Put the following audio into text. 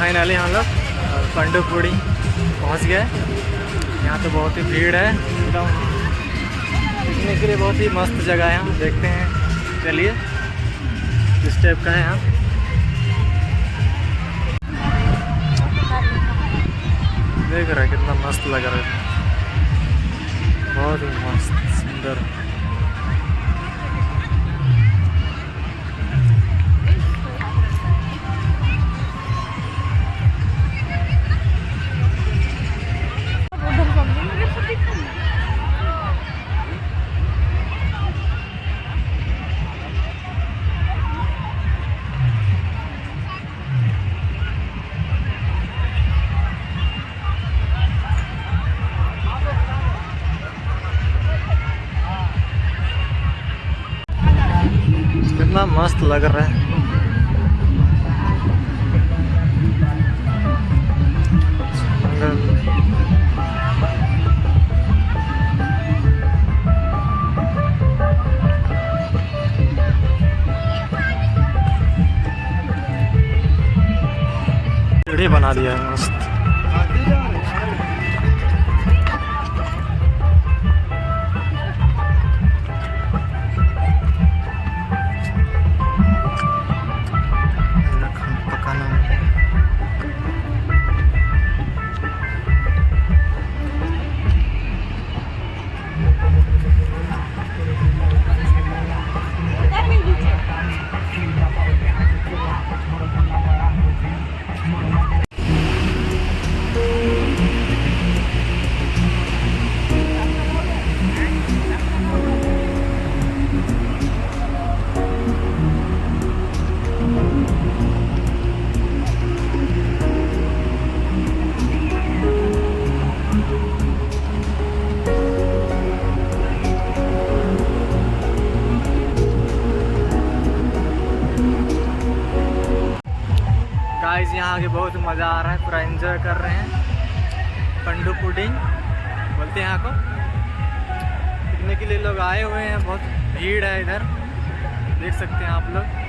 Finally हम लोग पंडुपुड़ी पहुंच गए। यहाँ तो बहुत ही भीड़ है एकदम, दिखने के लिए बहुत ही मस्त जगह है। यहाँ देखते हैं, चलिए किस टाइप का है यहाँ। देख रहा है कितना मस्त लग रहा है, बहुत ही मस्त सुंदर। कितना मस्त लग रहा है। सीढ़ी बना दिया है मस्त। गाइस यहाँ आके बहुत मज़ा आ रहा है, पूरा एंजॉय कर रहे हैं। पंडुपुड़ी बोलते हैं यहाँ को। पिकनिक के लिए लोग आए हुए हैं, बहुत भीड़ है इधर, देख सकते हैं आप लोग।